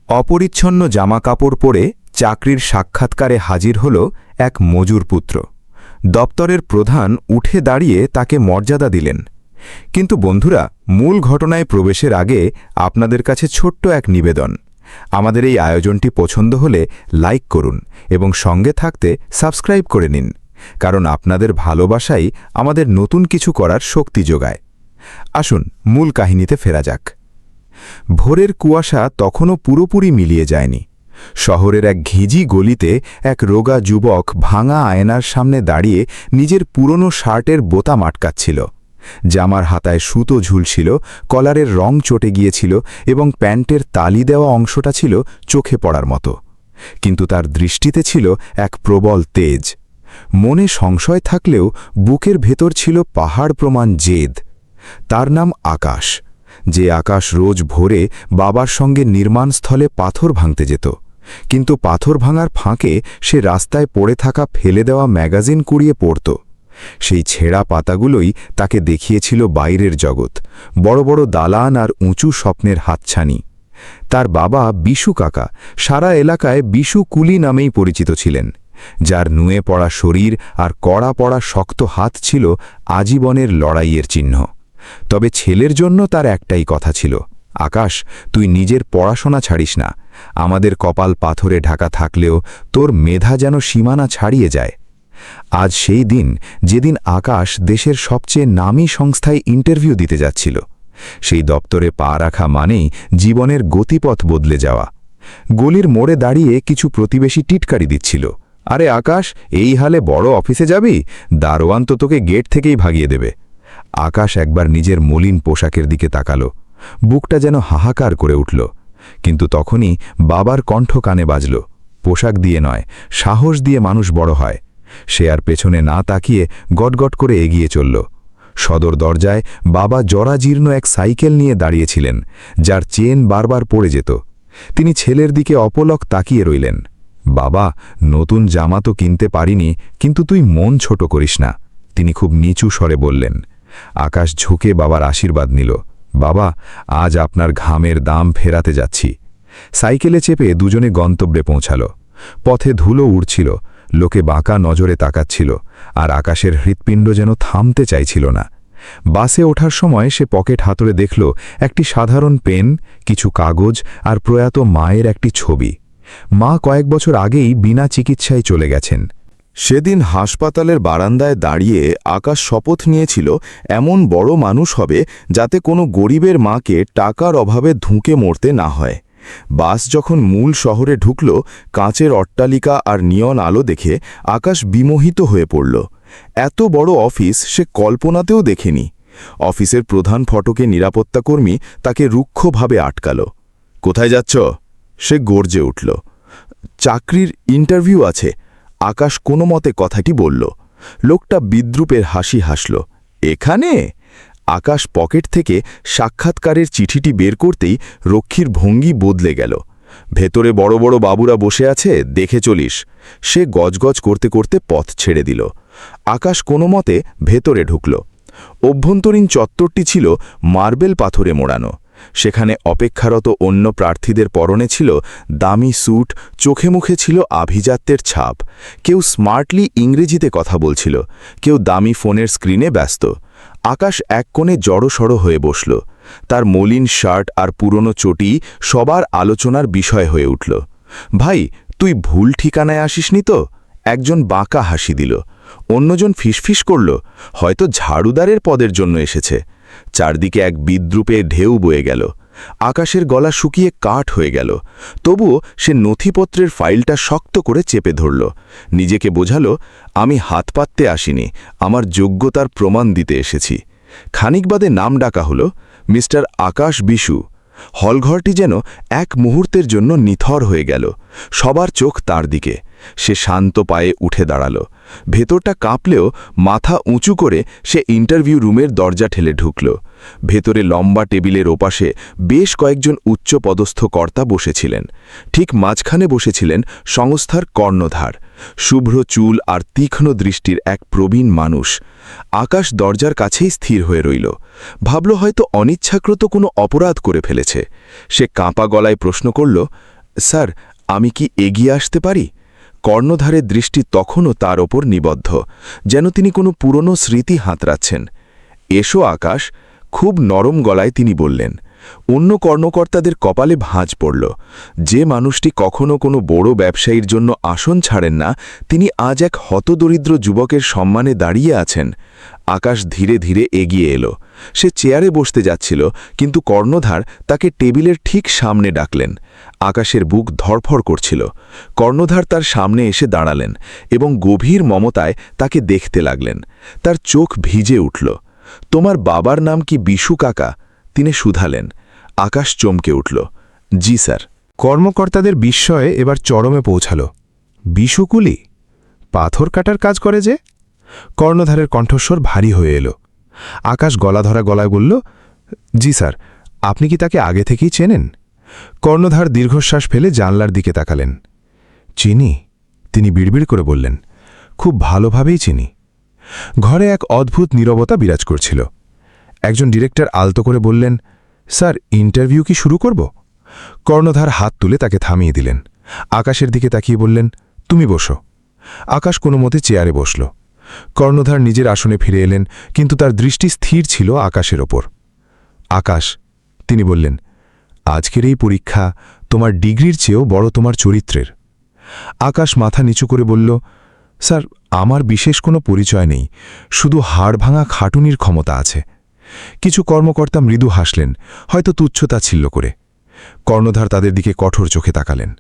অপরিচ্ছন্ন জামাকাপড় পরে চাকরির সাক্ষাৎকারে হাজির হল এক মজুর পুত্র। দপ্তরের প্রধান উঠে দাঁড়িয়ে তাকে মর্যাদা দিলেন। কিন্তু বন্ধুরা, মূল ঘটনায় প্রবেশের আগে আপনাদের কাছে ছোট্ট এক নিবেদন। আমাদের এই আয়োজনটি পছন্দ হলে লাইক করুন এবং সঙ্গে থাকতে সাবস্ক্রাইব করে নিন, কারণ আপনাদের ভালোবাসাই আমাদের নতুন কিছু করার শক্তি যোগায়। আসুন মূল কাহিনীতে ফেরা যাক। ভোরের কুয়াশা তখনও পুরোপুরি মিলিয়ে যায়নি। শহরের এক ঘিজি গলিতে এক রোগা যুবক ভাঙা আয়নার সামনে দাঁড়িয়ে নিজের পুরনো শার্টের বোতাম আটকাচ্ছিল। জামার হাতায় সুতো ঝুলছিল, কলারের রং চটে গিয়েছিল এবং প্যান্টের তালি দেওয়া অংশটা ছিল চোখে পড়ার মতো। কিন্তু তার দৃষ্টিতে ছিল এক প্রবল তেজ। মনে সংশয় থাকলেও বুকের ভেতর ছিল পাহাড় প্রমাণ জেদ। তার নাম আকাশ। যে আকাশ রোজ ভোরে বাবার সঙ্গে নির্মাণস্থলে পাথর ভাঙতে যেত, কিন্তু পাথর ভাঙার ফাঁকে সে রাস্তায় পড়ে থাকা ফেলে দেওয়া ম্যাগাজিন কুড়িয়ে পড়ত। সেই ছেঁড়া পাতাগুলোই তাকে দেখিয়েছিল বাইরের জগৎ, বড় বড় দালান আর উঁচু স্বপ্নের হাতছানি। তার বাবা বিশু কাকা সারা এলাকায় বিশু কুলি নামেই পরিচিত ছিলেন, যার নুয়ে পড়া শরীর আর কড়া পড়া শক্ত হাত ছিল আজীবনের লড়াইয়ের চিহ্ন। তবে ছেলের জন্য তার একটাই কথা ছিল, আকাশ, তুই নিজের পড়াশোনা ছাড়িস না। আমাদের কপাল পাথরে ঢাকা থাকলেও তোর মেধা যেন সীমানা ছাড়িয়ে যায়। আজ সেই দিন, যেদিন আকাশ দেশের সবচেয়ে নামী সংস্থায় ইন্টারভিউ দিতে যাচ্ছিল। সেই দপ্তরে পা রাখা মানেই জীবনের গতিপথ বদলে যাওয়া। গলির মোড়ে দাঁড়িয়ে কিছু প্রতিবেশী টিটকারি দিচ্ছিল, আরে আকাশ, এই হালে বড় অফিসে যাবি? দারোয়ান তো তোকে গেট থেকেই ভাগিয়ে দেবে। আকাশ একবার নিজের মলিন পোশাকের দিকে তাকালো, বুকটা যেন হাহাকার করে উঠল। কিন্তু তখনই বাবার কণ্ঠ কানে বাজল, পোশাক দিয়ে নয়, সাহস দিয়ে মানুষ বড় হয়। সে আর পেছনে না তাকিয়ে গটগট করে এগিয়ে চলল। সদর দরজায় বাবা জরাজীর্ণ এক সাইকেল নিয়ে দাঁড়িয়েছিলেন, যার চেন বারবার পড়ে যেত। তিনি ছেলের দিকে অপলক তাকিয়ে রইলেন। বাবা, নতুন জামা তো কিনতে পারিনি, কিন্তু তুই মন ছোট করিস না, তিনি খুব নিচু স্বরে বললেন। আকাশ ঝুঁকে বাবার আশীর্বাদ নিল। বাবা, আজ আপনার ঘামের দাম ফেরাতে যাচ্ছি। সাইকেলে চেপে দুজনে গন্তব্যে পৌঁছাল। পথে ধুলো উড়ছিল, লোকে বাঁকা নজরে তাকাচ্ছিল, আর আকাশের হৃৎপিণ্ড যেন থামতে চাইছিল না। বাসে ওঠার সময় সে পকেট হাতড়ে দেখল একটি সাধারণ পেন, কিছু কাগজ আর প্রয়াত মায়ের একটি ছবি। মা কয়েক বছর আগেই বিনা চিকিৎসায় চলে গেছেন। সেদিন হাসপাতালের বারান্দায় দাঁড়িয়ে আকাশ শপথ নিয়েছিল এমন বড় মানুষ হবে যাতে কোনো গরিবের মাকে টাকার অভাবে ধুঁকে মরতে না হয়। বাস যখন মূল শহরে ঢুকল, কাঁচের অট্টালিকা আর নিয়ন আলো দেখে আকাশ বিমোহিত হয়ে পড়ল। এত বড় অফিস সে কল্পনাতেও দেখেনি। অফিসের প্রধান ফটকে নিরাপত্তাকর্মী তাকে রুক্ষভাবে আটকাল। কোথায় যাচ্ছ? সে গর্জে উঠল। চাকরির ইন্টারভিউ আছে, আকাশ কোনো মতে কথাটি বলল। লোকটা বিদ্রূপের হাসি হাসল। এখানে? আকাশ পকেট থেকে সাক্ষাৎকারের চিঠিটি বের করতেই রক্ষীর ভঙ্গি বদলে গেল। ভেতরে বড় বড় বাবুরা বসে আছে, দেখে চলিস। সে গজগজ করতে করতে পথ ছেড়ে দিল। আকাশ কোনো মতে ভেতরে ঢুকল। অভ্যন্তরীণ চত্বরটি ছিল মার্বেল পাথরে মোড়ানো। সেখানে অপেক্ষারত অন্য প্রার্থীদের পরনে ছিল দামি স্যুট, চোখে মুখে ছিল আভিজাত্যের ছাপ। কেউ স্মার্টলি ইংরেজিতে কথা বলছিল, কেউ দামি ফোনের স্ক্রিনে ব্যস্ত। আকাশ এক কোণে জড়সড় হয়ে বসল। তার মলিন শার্ট আর পুরনো চটি সবার আলোচনার বিষয় হয়ে উঠল। ভাই, তুই ভুল ঠিকানায় আসিসনি তো? একজন বাঁকা হাসি দিল। অন্যজন ফিসফিস করল, হয়তো ঝাড়ুদারের পদের জন্য এসেছে। চারদিকে এক বিদ্রূপে ঢেউ বয়ে গেল। আকাশের গলা শুকিয়ে কাঠ হয়ে গেল। তবুও সে নথিপত্রের ফাইলটা শক্ত করে চেপে ধরল। নিজেকে বোঝালো, আমি হাত পাততে আসিনি, আমার যোগ্যতার প্রমাণ দিতে এসেছি। খানিক বাদে নাম ডাকা হলো, মিস্টার আকাশ বিশু। হলঘরটি যেন এক মুহূর্তের জন্য নিথর হয়ে গেল। সবার চোখ তার দিকে। সে শান্ত পায়ে উঠে দাঁড়াল। ভেতরটা কাঁপলেও মাথা উঁচু করে সে ইন্টারভিউ রুমের দরজা ঠেলে ঢুকল। ভেতরে লম্বা টেবিলের ওপাশে বেশ কয়েকজন উচ্চপদস্থ কর্তা বসেছিলেন। ঠিক মাঝখানে বসেছিলেন সংস্থার কর্ণধার, শুভ্র চুল আর তীক্ষ্ণ দৃষ্টির এক প্রবীণ মানুষ। আকাশ দরজার কাছেই স্থির হয়ে রইল। ভাবল হয়তো অনিচ্ছাকৃত কোনো অপরাধ করে ফেলেছে। সে কাঁপা গলায় প্রশ্ন করল, স্যার, আমি কি এগিয়ে আসতে পারি? কর্ণধারের দৃষ্টি তখনও তার ওপর নিবদ্ধ, যেন তিনি কোনো পুরনো স্মৃতি হাতড়াচ্ছেন। এসো আকাশ, খুব নরম গলায় তিনি বললেন। অন্য কর্মকর্তাদের কপালে ভাঁজ পড়ল। যে মানুষটি কখনো কোনো বড় ব্যবসায়ীর জন্য আসন ছাড়েন না, তিনি আজ এক হতদরিদ্র যুবকের সম্মানে দাঁড়িয়ে আছেন। আকাশ ধীরে ধীরে এগিয়ে এলো। সে চেয়ারে বসতে যাচ্ছিল, কিন্তু কর্ণধার তাকে টেবিলের ঠিক সামনে ডাকলেন। আকাশের বুক ধড়ফড় করছিল। কর্ণধার তার সামনে এসে দাঁড়ালেন এবং গভীর মমতায় তাকে দেখতে লাগলেন। তার চোখ ভিজে উঠল। তোমার বাবার নাম কি বিশু কাকা? তিনি শুধালেন। আকাশ চমকে উঠল। জি স্যার। কর্মকর্তাদের বিস্ময়ে এবার চরমে পৌঁছাল। বিশুকুলি পাথর কাটার কাজ করে যে? কর্ণধারের কণ্ঠস্বর ভারী হয়ে এলো। আকাশ গলাধরা গলায় বলল, জি স্যার। আপনি কি তাকে আগে থেকেই চেনেন? কর্ণধার দীর্ঘশ্বাস ফেলে জানলার দিকে তাকালেন। চিনি, তিনি বিড়বিড় করে বললেন, খুব ভালোভাবেই চিনি। ঘরে এক অদ্ভুত নীরবতা বিরাজ করছিল। একজন ডিরেক্টর আলতো করে বললেন, স্যার, ইন্টারভিউ কি শুরু করব? কর্ণধার হাত তুলে তাকে থামিয়ে দিলেন। আকাশের দিকে তাকিয়ে বললেন, তুমি বসো। আকাশ কোনো মতে চেয়ারে বসল। কর্ণধার নিজের আসনে ফিরে এলেন, কিন্তু তার দৃষ্টি স্থির ছিল আকাশের ওপর। আকাশ, তিনি বললেন, আজকের এই পরীক্ষা তোমার ডিগ্রির চেয়েও বড় তোমার চরিত্রের। আকাশ মাথা নিচু করে বলল, স্যার, আমার বিশেষ কোনো পরিচয় নেই, শুধু হাড় ভাঙা খাটুনির ক্ষমতা আছে। কিছু কর্মকর্তা মৃদু হাসলেন, হয়তো তুচ্ছতাচ্ছিল্য করে। কর্ণধার তাদের দিকে কঠোর চোখে তাকালেন।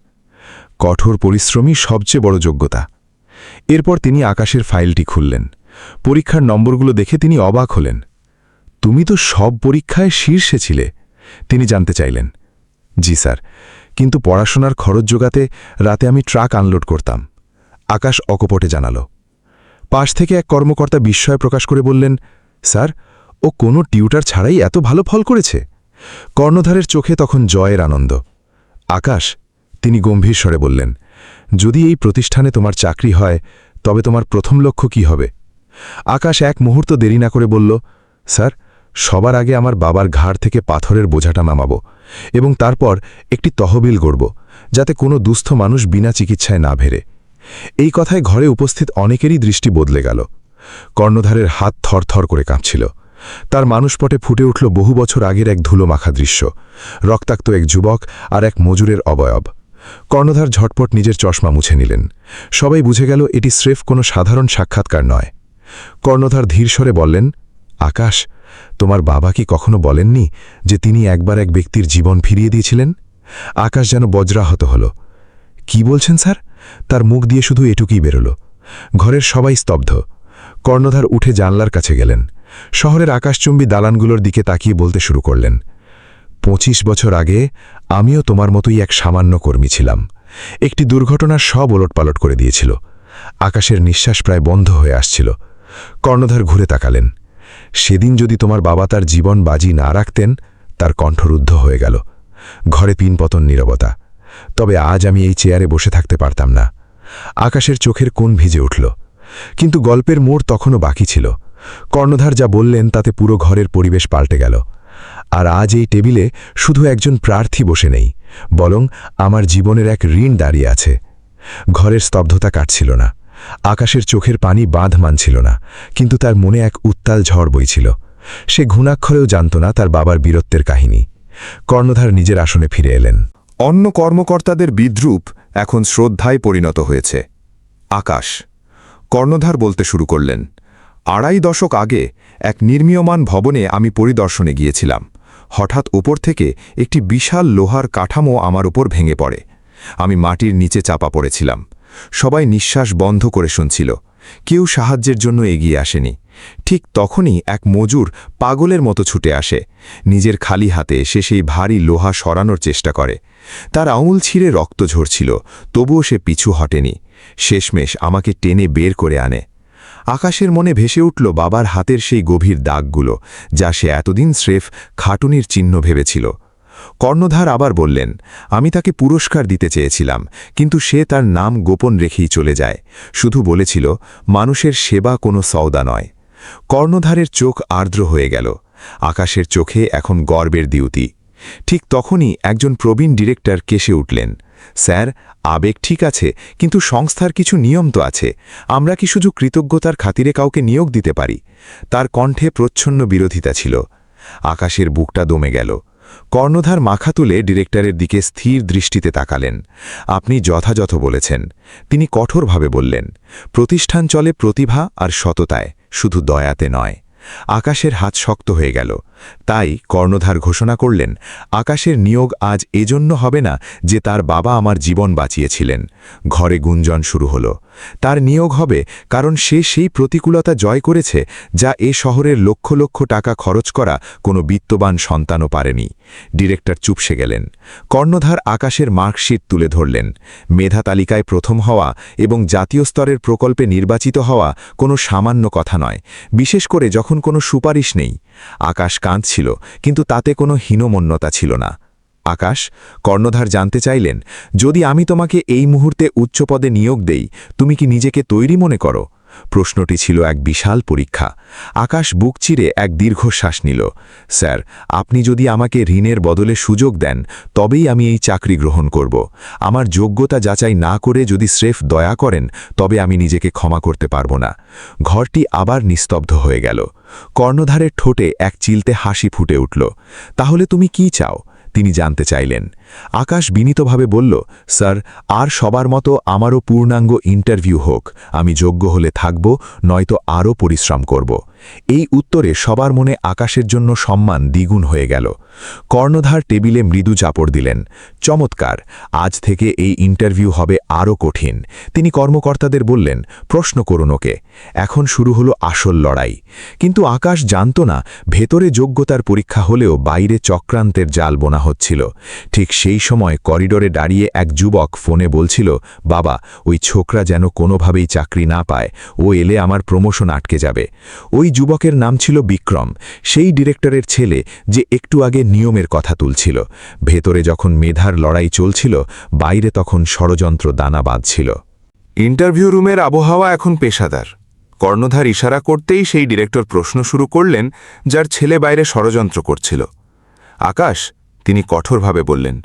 কঠোর পরিশ্রমই সবচেয়ে বড় যোগ্যতা। এরপর তিনি আকাশের ফাইলটি খুললেন। পরীক্ষার নম্বরগুলো দেখে তিনি অবাক হলেন। তুমি তো সব পরীক্ষায় শীর্ষে ছিলে, তিনি জানতে চাইলেন। জি স্যার, কিন্তু পড়াশোনার খরচ জোগাতে রাতে আমি ট্রাক আনলোড করতাম, আকাশ অকপটে জানাল। পাশ থেকে এক কর্মকর্তা বিস্ময় প্রকাশ করে বললেন, স্যার, ও কোনো টিউটার ছাড়াই এত ভালো ফল করেছে। কর্ণধারের চোখে তখন জয়ের আনন্দ। আকাশ, তিনি গম্ভীর স্বরে বললেন, যদি এই প্রতিষ্ঠানে তোমার চাকরি হয়, তবে তোমার প্রথম লক্ষ্য কি হবে? আকাশ এক মুহূর্ত দেরি না করে বলল, স্যার, সবার আগে আমার বাবার ঘাড় থেকে পাথরের বোঝাটা নামাবো এবং তারপর একটি তহবিল গড়ব, যাতে কোনো দুস্থ মানুষ বিনা চিকিৎসায় না ভেরে। এই কথায় ঘরে উপস্থিত অনেকেরই দৃষ্টি বদলে গেল। কর্ণধারের হাত থরথর করে কাঁপছিল। তার মানুষপটে ফুটে উঠল বহু বছর আগের এক ধুলোমাখা দৃশ্য, রক্তাক্ত এক যুবক আর এক মজুরের অবয়ব। কর্ণধার ঝটপট নিজের চশমা মুছে নিলেন। সবাই বুঝে গেল এটি স্রেফ কোনো সাধারণ সাক্ষাৎকার নয়। কর্ণধার ধীর স্বরে বললেন, আকাশ, তোমার বাবা কি কখনো বলেননি যে তিনি একবার এক ব্যক্তির জীবন ফিরিয়ে দিয়েছিলেন? আকাশ যেন বজ্রাহত হল। কি বলছেন স্যার? তার মুখ দিয়ে শুধু এটুকুই বেরোল। ঘরের সবাই স্তব্ধ। কর্ণধার উঠে জানলার কাছে গেলেন। শহরের আকাশচুম্বী দালানগুলোর দিকে তাকিয়ে বলতে শুরু করলেন, 25 বছর আগে আমিও তোমার মতোই এক সামান্য কর্মী ছিলাম। একটি দুর্ঘটনার সব ওলটপালট করে দিয়েছিল। আকাশের নিঃশ্বাস প্রায় বন্ধ হয়ে আসছিল। কর্ণধার ঘুরে তাকালেন। সেদিন যদি তোমার বাবা তার জীবন বাজি না রাখতেন, তার কণ্ঠরুদ্ধ হয়ে গেল। ঘরে পিনপতন নীরবতা। তবে আজ আমি এই চেয়ারে বসে থাকতে পারতাম না। আকাশের চোখের কোণ ভিজে উঠল। কিন্তু গল্পের মোড় তখনও বাকি ছিল। কর্ণধার যা বললেন তাতে পুরো ঘরের পরিবেশ পাল্টে গেল। আর আজ এই টেবিলে শুধু একজন প্রার্থী বসে নেই, বরং আমার জীবনের এক ঋণ দাঁড়িয়ে আছে। ঘরের স্তব্ধতা কাটছিল না। আকাশের চোখের পানি বাঁধ মানছিল না, কিন্তু তার মনে এক উত্তাল ঝড় বইছিল। সে ঘুণাক্ষরেও জানত না তার বাবার বীরত্বের কাহিনী। কর্ণধার নিজের আসনে ফিরে এলেন। অন্য কর্মকর্তাদের বিদ্রূপ এখন শ্রদ্ধায় পরিণত হয়েছে। আকাশ, কর্ণধার বলতে শুরু করলেন, 2.5 দশক আগে এক নির্মীয়মান ভবনে আমি পরিদর্শনে গিয়েছিলাম। হঠাৎ উপর থেকে একটি বিশাল লোহার কাঠামো আমার উপর ভেঙে পড়ে। আমি মাটির নিচে চাপা পড়েছিলাম। সবাই নিঃশ্বাস বন্ধ করে শুনছিল। কেউ সাহায্যের জন্য এগিয়ে আসেনি। ঠিক তখনই এক মজুর পাগলের মতো ছুটে আসে। নিজের খালি হাতে সে সেই ভারী লোহা সরানোর চেষ্টা করে। তার আঙুল ছিঁড়ে রক্ত ঝরছিল, তবুও সে পিছু হটেনি। শেষমেশ আমাকে টেনে বের করে আনে। আকাশের মনে ভেসে উঠল বাবার হাতের সেই গভীর দাগগুলো, যা সে এতদিন স্রেফ খাটুনির চিহ্ন ভেবেছিল। কর্ণধার আবার বললেন, আমি তাকে পুরস্কার দিতে চেয়েছিলাম, কিন্তু সে তার নাম গোপন রেখেই চলে যায়। শুধু বলেছিল, মানুষের সেবা কোনো সওদা নয়। কর্ণধারের চোখ আর্দ্র হয়ে গেল। আকাশের চোখে এখন গর্বের দ্যুতি। ঠিক তখনই একজন প্রবীণ ডিরেক্টর কেসে উঠলেন। স্যার, আবেগ ঠিক আছে, কিন্তু সংস্থার কিছু নিয়ম তো আছে। আমরা কি শুধু কৃতজ্ঞতার খাতিরে কাউকে নিয়োগ দিতে পারি? তার কণ্ঠে প্রচ্ছন্ন বিরোধিতা ছিল। আকাশের বুকটা দমে গেল। কর্ণধার মাথা তুলে ডিরেক্টরের দিকে স্থির দৃষ্টিতে তাকালেন। আপনি যথাযথ বলেছেন। তিনি কঠোরভাবে বললেন, প্রতিষ্ঠান চলে প্রতিভা আর সততায়, শুধু দয়াতে নয়। আকাশের হাত শক্ত হয়ে গেল। তাই কর্ণধার ঘোষণা করলেন, আকাশের নিয়োগ আজ এজন্য হবে না যে তার বাবা আমার জীবন বাঁচিয়েছিলেন। ঘরে গুঞ্জন শুরু হলো। তার নিয়োগ হবে কারণ সে সেই প্রতিকূলতা জয় করেছে যা এ শহরের লক্ষ লক্ষ টাকা খরচ করা কোনো বিত্তবান সন্তানও পারেনি। ডিরেক্টর চুপসে গেলেন। কর্ণধার আকাশের মার্কশিট তুলে ধরলেন। মেধা তালিকায় প্রথম হওয়া এবং জাতীয় স্তরের প্রকল্পে নির্বাচিত হওয়া কোনো সামান্য কথা নয়, বিশেষ করে যখন কোনো সুপারিশ নেই। আকাশ কাঁদছিল, কিন্তু তাতে কোনো হীনমন্যতা ছিল না। আকাশ, কর্ণধার জানতে চাইলেন, যদি আমি তোমাকে এই মুহূর্তে উচ্চপদে নিয়োগ দেই, তুমি কি নিজেকে তৈরি মনে করো? প্রশ্নটি ছিল এক বিশাল পরীক্ষা। আকাশ বুক চিরে এক দীর্ঘশ্বাস নিল। স্যার, আপনি যদি আমাকে ঋণের বদলে সুযোগ দেন, তবেই আমি এই চাকরি গ্রহণ করব। আমার যোগ্যতা যাচাই না করে যদি স্রেফ দয়া করেন, তবে আমি নিজেকে ক্ষমা করতে পারব না। ঘরটি আবার নিস্তব্ধ হয়ে গেল। কর্ণধারের ঠোঁটে এক চিলতে হাসি ফুটে উঠল। তাহলে তুমি কি চাও? তিনি জানতে চাইলেন। আকাশ বিনীতভাবে বলল, স্যার, আর সবার মতো আমারও পূর্ণাঙ্গ ইন্টারভিউ হোক। আমি যোগ্য হলে থাকব, নয়তো আরও পরিশ্রম করব। এই উত্তরে সবার মনে আকাশের জন্য সম্মান দ্বিগুণ হয়ে গেল। কর্ণধার টেবিলে মৃদু চাপড় দিলেন। চমৎকার, আজ থেকে এই ইন্টারভিউ হবে আরও কঠিন। তিনি কর্মকর্তাদের বললেন, প্রশ্ন করুন ওকে। এখন শুরু হলো আসল লড়াই। কিন্তু আকাশ জানত না, ভেতরে যোগ্যতার পরীক্ষা হলেও বাইরে চক্রান্তের জাল বোনা হচ্ছিল। ঠিক সেই সময় করিডোরে দাঁড়িয়ে এক যুবক ফোনে বলছিল, বাবা, ওই ছোকরা যেন কোনোভাবেই চাকরি না পায়। ও এলে আমার প্রমোশন আটকে যাবে। ওই যুবকের নাম ছিল বিক্রম, সেই ডিরেক্টরের ছেলে যে একটু আগে নিয়মের কথা তুলছিল। ভেতরে যখন মেধার লড়াই চলছিল, বাইরে তখন ষড়যন্ত্র দানা বাঁধছিল। ইন্টারভিউ রুমের আবহাওয়া এখন পেশাদার। কর্ণধার ইশারা করতেই সেই ডিরেক্টর প্রশ্ন শুরু করলেন, যার ছেলে বাইরে ষড়যন্ত্র করছিল। আকাশ, তিনি কঠোরভাবে বললেন,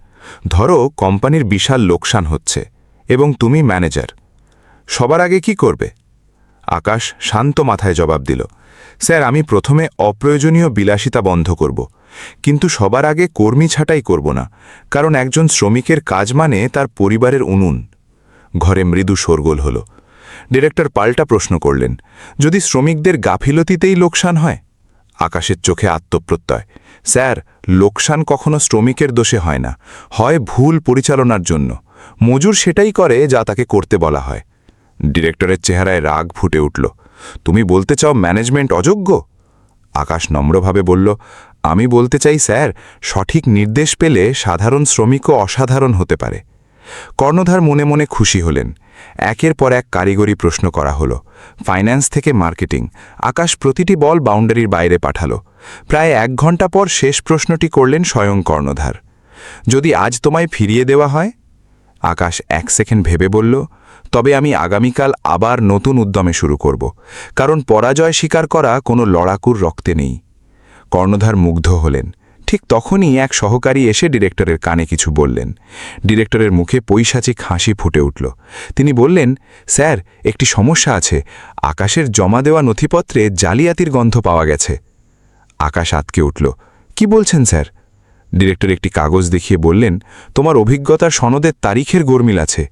ধরো কোম্পানির বিশাল লোকসান হচ্ছে এবং তুমি ম্যানেজার। সবার আগে কি করবে? আকাশ শান্ত মাথায় জবাব দিল, স্যার, আমি প্রথমে অপ্রয়োজনীয় বিলাসিতা বন্ধ করব, কিন্তু সবার আগে কর্মী ছাঁটাই করব না, কারণ একজন শ্রমিকের কাজ মানে তার পরিবারের উনুন। ঘরে মৃদু শোরগোল হল। ডিরেক্টর পাল্টা প্রশ্ন করলেন, যদি শ্রমিকদের গাফিলতিতেই লোকসান হয়? আকাশের চোখে আত্মপ্রত্যয়, স্যার, লোকসান কখনো শ্রমিকের দোষে হয় না, হয় ভুল পরিচালনার জন্য। মজুর সেটাই করে যা তাকে করতে বলা হয়। ডিরেক্টরের চেহারায় রাগ ফুটে উঠল। তুমি বলতে চাও ম্যানেজমেন্ট অযোগ্য? আকাশ নম্রভাবে বলল, আমি বলতে চাই স্যার, সঠিক নির্দেশ পেলে সাধারণ শ্রমিকও অসাধারণ হতে পারে। কর্ণধার মনে মনে খুশি হলেন। একের পর এক কারিগরি প্রশ্ন করা হলো। ফাইন্যান্স থেকে মার্কেটিং। আকাশ প্রতিটি বল বাউন্ডারির বাইরে পাঠালো। প্রায় 1 ঘন্টা পর শেষ প্রশ্নটি করলেন স্বয়ং কর্ণধার, যদি আজ তোমায় ফিরিয়ে দেওয়া হয়? আকাশ 1 সেকেন্ড ভেবে বলল, তবে আমি আগামীকাল আবার নতুন উদ্যমে শুরু করব, কারণ পরাজয় স্বীকার করা কোনো লড়াকুর রক্তে নেই। কর্ণধার মুগ্ধ হলেন। ঠিক তখনই এক সহকারী এসে ডিরেক্টরের কানে কিছু বললেন। ডিরেক্টরের মুখে পৈশাচিক হাসি ফুটে উঠল। তিনি বললেন, স্যার, একটি সমস্যা আছে। আকাশের জমা দেওয়া নথিপত্রে জালিয়াতির গন্ধ পাওয়া গেছে। আকাশ আতকে উঠল। কি বলছেন স্যার? ডিরেক্টর একটি কাগজ দেখিয়ে বললেন, তোমার অভিজ্ঞতার সনদের তারিখের গরমিল আছে।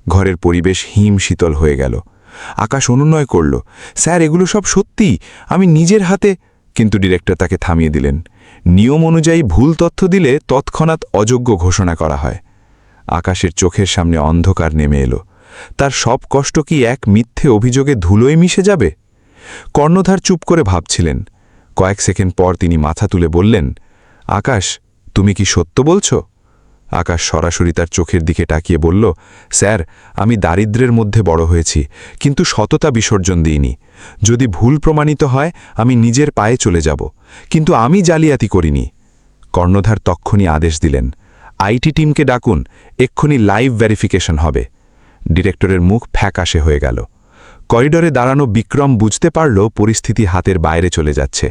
ঘরের পরিবেশ হিম শীতল হয়ে গেল। আকাশ অনুনয় করল, স্যার, এগুলো সব সত্যি, আমি নিজের হাতে। কিন্তু ডিরেক্টর তাকে থামিয়ে দিলেন। নিয়ম অনুযায়ী ভুল তথ্য দিলে তৎক্ষণাৎ অযোগ্য ঘোষণা করা হয়। আকাশের চোখের সামনে অন্ধকার নেমে এলো। তার সব কষ্ট কি এক মিথ্যে অভিযোগে ধুলোয় মিশে যাবে? কর্ণধার চুপ করে ভাবছিলেন। কয়েক সেকেন্ড পর তিনি মাথা তুলে বললেন, আকাশ, তুমি কি সত্য বলছ? আকাশ সরাসরি তার চোখের দিকে তাকিয়ে বলল, স্যার, আমি দারিদ্র্যের মধ্যে বড় হয়েছি, কিন্তু সততা বিসর্জন দিইনি। যদি ভুল প্রমাণিত হয়, আমি নিজের পায়ে চলে যাব, কিন্তু আমি জালিয়াতি করিনি। কর্ণধার তক্ষুনি আদেশ দিলেন, আইটি টিমকে ডাকুন, এক্ষুনি লাইভ ভেরিফিকেশন হবে। ডিরেক্টরের মুখ ফ্যাকাশে হয়ে গেল। করিডোরে দাঁড়ানো বিক্রম বুঝতে পারল পরিস্থিতি হাতের বাইরে চলে যাচ্ছে।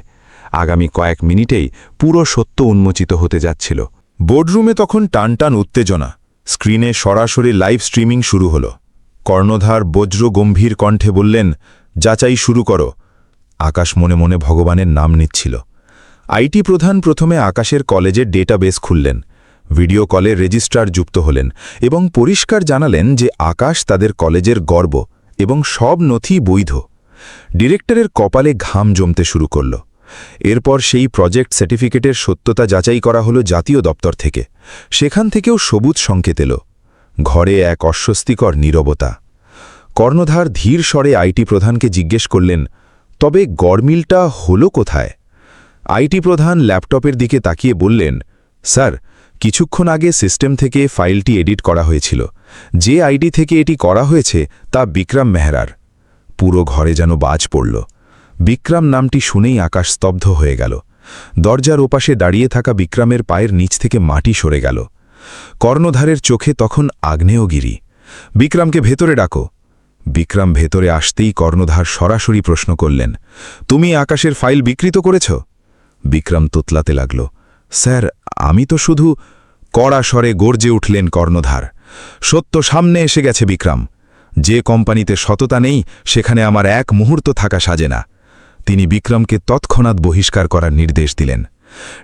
আগামী কয়েক মিনিটেই পুরো সত্য উন্মোচিত হতে যাচ্ছিল। বোর্ডরুমে তখন টানটান উত্তেজনা। স্ক্রিনে সরাসরি লাইভ স্ট্রিমিং শুরু হলো। কর্ণধার বজ্র গম্ভীর কণ্ঠে বললেন, যাচাই শুরু করো। আকাশ মনে মনে ভগবানের নাম নিচ্ছিল। আইটি প্রধান প্রথমে আকাশের কলেজের ডেটাবেস খুললেন, ভিডিও কলে রেজিস্ট্রার যুক্ত হলেন এবং পরিষ্কার জানালেন যে আকাশ তাদের কলেজের গর্ব এবং সব নথি বৈধ। ডিরেক্টরের কপালে ঘাম জমতে শুরু করল। এরপর সেই প্রজেক্ট সার্টিফিকেটের সত্যতা যাচাই করা হলো জাতীয় দপ্তর থেকে। সেখান থেকেও সবুজ সংকেত এলো। ঘরে এক অস্বস্তিকর নীরবতা। কর্ণধার ধীর স্বরে আইটি প্রধানকে জিজ্ঞেস করলেন, তবে গড়মিলটা হলো কোথায়? আইটি প্রধান ল্যাপটপের দিকে তাকিয়ে বললেন, স্যার, কিছুক্ষণ আগে সিস্টেম থেকে ফাইলটি এডিট করা হয়েছিল। যে আইডি থেকে এটি করা হয়েছে তা বিক্রম মেহরার। পুরো ঘরে যেন বাজ পড়ল। বিক্রম নামটি শুনেই আকাশ স্তব্ধ হয়ে গেল। দরজার ওপাশে দাঁড়িয়ে থাকা বিক্রমের পায়ের নিচ থেকে মাটি সরে গেল। কর্ণধারের চোখে তখন আগ্নেয়গিরি। বিক্রমকে ভেতরে ডাকো। বিক্রম ভেতরে আসতেই কর্ণধার সরাসরি প্রশ্ন করলেন, তুমি আকাশের ফাইল বিকৃত করেছ? বিক্রম তোতলাতে লাগল, স্যার, আমি তো শুধু। কড়া স্বরে গর্জে উঠলেন কর্ণধার, সত্য সামনে এসে গেছে বিক্রম। যে কোম্পানিতে সততা নেই সেখানে আমার এক মুহূর্ত থাকা সাজে না। তিনি বিক্রমকে তৎক্ষণাৎ বহিষ্কার করার নির্দেশ দিলেন।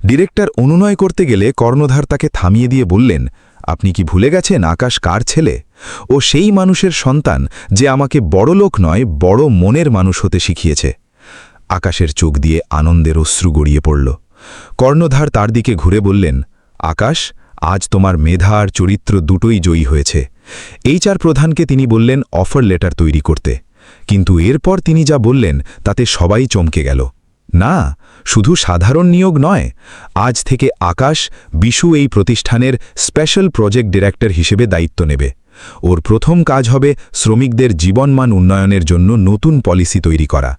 ডিরেক্টর অনুনয় করতে গেলে কর্ণধার তাকে থামিয়ে দিয়ে বললেন, আপনি কি ভুলে গেছেন আকাশ কার ছেলে? ও সেই মানুষের সন্তান যে আমাকে বড় লোক নয়, বড় মনের মানুষ হতে শিখিয়েছে। আকাশের চোখ দিয়ে আনন্দের অশ্রু গড়িয়ে পড়ল। কর্ণধার তার দিকে ঘুরে বললেন, আকাশ, আজ তোমার মেধা আর চরিত্র দুটোই জয়ী হয়েছে। এইচআর প্রধানকে তিনি বললেন অফার লেটার তৈরি করতে। কিন্তু এরপর তিনি যা বললেন তাতে সবাই চমকে গেল। না, শুধু সাধারণ নিয়োগ নয়, আজ থেকে আকাশ বিশু এই প্রতিষ্ঠানের স্পেশাল প্রজেক্ট ডিরেক্টর হিসেবে দায়িত্ব নেবে। ওর প্রথম কাজ হবে শ্রমিকদের জীবনমান উন্নয়নের জন্য নতুন পলিসি তৈরি করা।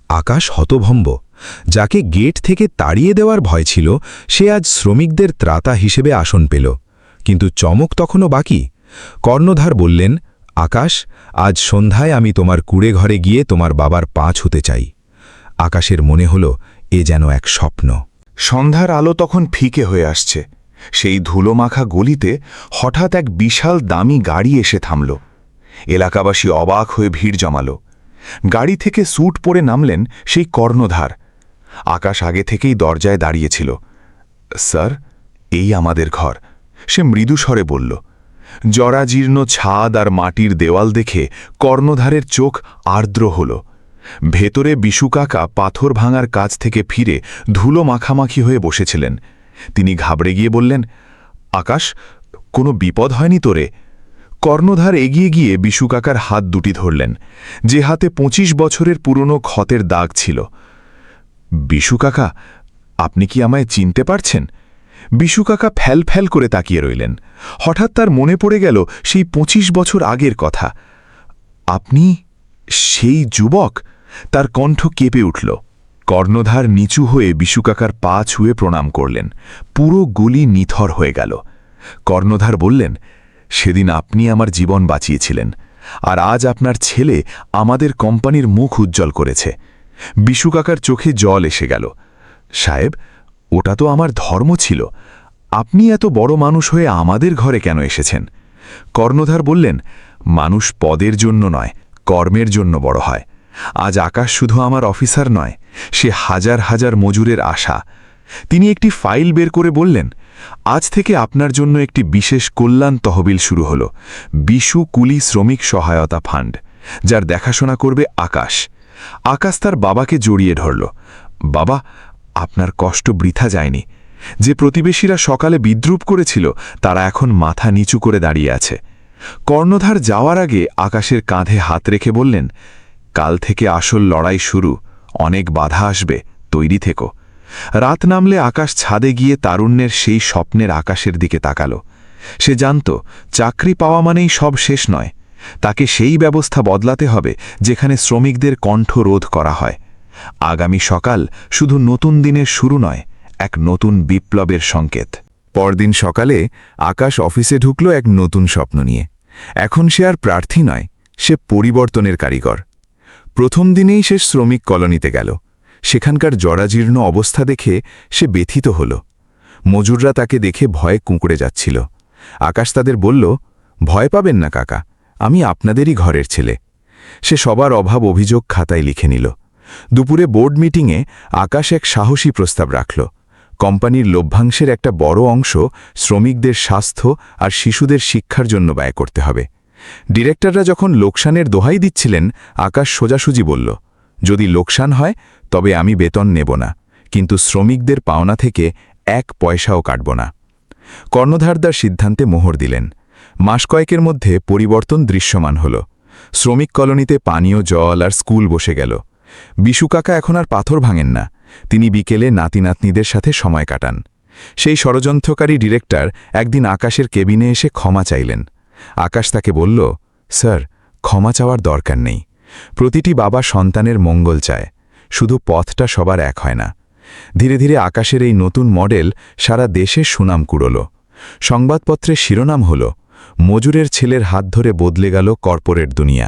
আকাশ হতভম্ব। যাকে গেট থেকে তাড়িয়ে দেওয়ার ভয় ছিল, সে আজ শ্রমিকদের ত্রাতা হিসেবে আসন পেল। কিন্তু চমক তখনও বাকি। কর্ণধার বললেন, আকাশ, আজ সন্ধ্যায় আমি তোমার কুড়ে ঘরে গিয়ে তোমার বাবার পা ছুঁতে চাই। আকাশের মনে হল এ যেন এক স্বপ্ন। সন্ধ্যার আলো তখন ফিকে হয়ে আসছে। সেই ধুলোমাখা গলিতে হঠাৎ এক বিশাল দামি গাড়ি এসে থামল। এলাকাবাসী অবাক হয়ে ভিড় জমাল। গাড়ি থেকে স্যুট পরে নামলেন সেই কর্ণধার। আকাশ আগে থেকেই দরজায় দাঁড়িয়েছিল। স্যার, এই আমাদের ঘর, সে মৃদু স্বরে বলল। জরাজীর্ণ ছাদ আর মাটির দেওয়াল দেখে কর্ণধারের চোখ আর্দ্র হল। ভেতরে বিশু কাকা পাথর ভাঙার কাজ থেকে ফিরে ধুলো মাখামাখি হয়ে বসেছিলেন। তিনি ঘাবড়ে গিয়ে বললেন, আকাশ, কোনো বিপদ হয়নি তোরে? কর্ণধার এগিয়ে গিয়ে বিশু কাকার হাত দুটি ধরলেন, যে হাতে 25 বছরের পুরনো ক্ষতের দাগ ছিল। বিশু কাকা, আপনি কি আমায় চিনতে পারছেন? বিশু কাকা ফ্যাল ফ্যাল করে তাকিয়ে রইলেন। হঠাৎ তার মনে পড়ে গেল সেই 25 বছর আগের কথা। আপনি সেই যুবক? তার কণ্ঠ কেঁপে উঠল। কর্ণধার নিচু হয়ে বিশু কাকার পা ছুঁয়ে প্রণাম করলেন। পুরো গলি নিথর হয়ে গেল। কর্ণধার বললেন, সেদিন আপনি আমার জীবন বাঁচিয়েছিলেন, আর আজ আপনার ছেলে আমাদের কোম্পানির মুখ উজ্জ্বল করেছে। বিশু কাকার চোখে জল এসে গেল। সাহেব, ওটা তো আমার ধর্ম ছিল। আপনি এত বড় মানুষ হয়ে আমাদের ঘরে কেন এসেছেন? কর্ণধার বললেন, মানুষ পদের জন্য নয়, কর্মের জন্য বড় হয়। আজ আকাশ শুধু আমার অফিসার নয়, সে হাজার হাজার মজুরের আশা। তিনি একটি ফাইল বের করে বললেন, আজ থেকে আপনার জন্য একটি বিশেষ কল্যাণ তহবিল শুরু হল, বিশু কুলি শ্রমিক সহায়তা ফান্ড, যার দেখাশোনা করবে আকাশ। আকাশ তার বাবাকে জড়িয়ে ধরল। বাবা, আপনার কষ্ট বৃথা যায়নি। যে প্রতিবেশীরা সকালে বিদ্রুপ করেছিল তারা এখন মাথা নিচু করে দাঁড়িয়ে আছে। কর্ণধার যাওয়ার আগে আকাশের কাঁধে হাত রেখে বললেন, কাল থেকে আসল লড়াই শুরু, অনেক বাধা আসবে, তৈরি থেকো। রাত নামলে আকাশ ছাদে গিয়ে তারুণ্যের সেই স্বপ্নের আকাশের দিকে তাকালো। সে জানত চাকরি পাওয়া মানেই সব শেষ নয়, তাকে সেই ব্যবস্থা বদলাতে হবে যেখানে শ্রমিকদের কণ্ঠ রোধ করা হয়। আগামী সকাল শুধু নতুন দিনের শুরু নয়, এক নতুন বিপ্লবের সংকেত। পরদিন সকালে আকাশ অফিসে ঢুকল এক নতুন স্বপ্ন নিয়ে। এখন সে আর প্রার্থী নয়, সে পরিবর্তনের কারিগর। প্রথম দিনেই সে শ্রমিক কলোনিতে গেল। সেখানকার জরাজীর্ণ অবস্থা দেখে সে ব্যথিত হল। মজুররা তাকে দেখে ভয়ে কুঁকড়ে যাচ্ছিল। আকাশ তাদের বলল, ভয় পাবেন না কাকা, আমি আপনাদেরই ঘরের ছেলে। সে সবার অভাব অভিযোগ খাতায় লিখে নিল। দুপুরে বোর্ড মিটিংয়ে আকাশ এক সাহসী প্রস্তাব রাখল। কোম্পানির লভ্যাংশের একটা বড় অংশ শ্রমিকদের স্বাস্থ্য আর শিশুদের শিক্ষার জন্য ব্যয় করতে হবে। ডিরেক্টররা যখন লোকসানের দোহাই দিচ্ছিলেন, আকাশ সোজাসুজি বলল, যদি লোকসান হয় তবে আমি বেতন নেব না, কিন্তু শ্রমিকদের পাওনা থেকে 1 পয়সাও কাটব না। কর্ণধারদার সিদ্ধান্তে মোহর দিলেন। মাস কয়েকের মধ্যে পরিবর্তন দৃশ্যমান হল। শ্রমিক কলোনিতে পানীয় জল আর স্কুল বসে গেল। বিশু কাকা এখন আর পাথর ভাঙেন না, তিনি বিকেলে নাতিনাতনিদের সাথে সময় কাটান। সেই ষড়যন্ত্রকারী ডিরেক্টর একদিন আকাশের কেবিনে এসে ক্ষমা চাইলেন। আকাশ তাকে বলল, স্যার, ক্ষমা চাওয়ার দরকার নেই। প্রতিটি বাবা সন্তানের মঙ্গল চায়, শুধু পথটা সবার এক হয় না। ধীরে ধীরে আকাশের এই নতুন মডেল সারা দেশে সুনাম কুড়ল। সংবাদপত্রের শিরোনাম হল, মজুরের ছেলের হাত ধরে বদলে গেল কর্পোরেট দুনিয়া।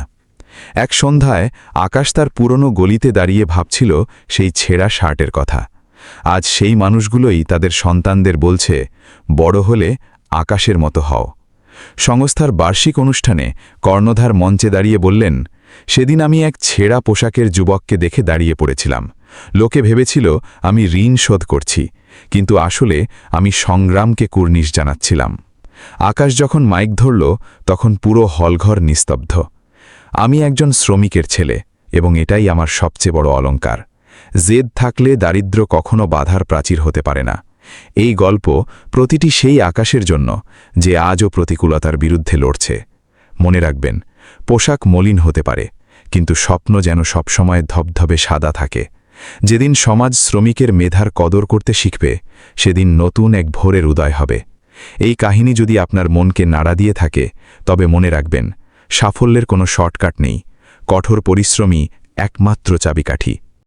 এক সন্ধ্যায় আকাশ তার পুরনো গলিতে দাঁড়িয়ে ভাবছিল সেই ছেঁড়া শার্টের কথা। আজ সেই মানুষগুলোই তাদের সন্তানদের বলছে, বড় হলে আকাশের মতো হও। সংস্থার বার্ষিক অনুষ্ঠানে কর্ণধার মঞ্চে দাঁড়িয়ে বললেন, সেদিন আমি এক ছেঁড়া পোশাকের যুবককে দেখে দাঁড়িয়ে পড়েছিলাম। লোকে ভেবেছিল আমি ঋণ শোধ করছি, কিন্তু আসলে আমি সংগ্রামকে কুর্নিশ জানাচ্ছিলাম। আকাশ যখন মাইক ধরল, তখন পুরো হলঘর নিস্তব্ধ। আমি একজন শ্রমিকের ছেলে, এবং এটাই আমার সবচেয়ে বড় অলংকার। জেদ থাকলে দারিদ্র্য কখনো বাধার প্রাচীর হতে পারে না। এই গল্প প্রতিটি সেই আকাশের জন্য যে আজও প্রতিকূলতার বিরুদ্ধে লড়ছে। মনে রাখবেন, পোশাক মলিন হতে পারে, কিন্তু স্বপ্ন যেন সবসময় ধবধবে সাদা থাকে। যেদিন সমাজ শ্রমিকের মেধার কদর করতে শিখবে, সেদিন নতুন এক ভোরের উদয় হবে। এই কাহিনী যদি আপনার মনকে নাড়া দিয়ে থাকে, তবে মনে রাখবেন, সাফল্যের কোনো শর্টকাট নেই, কঠোর পরিশ্রমই একমাত্র চাবিকাঠি।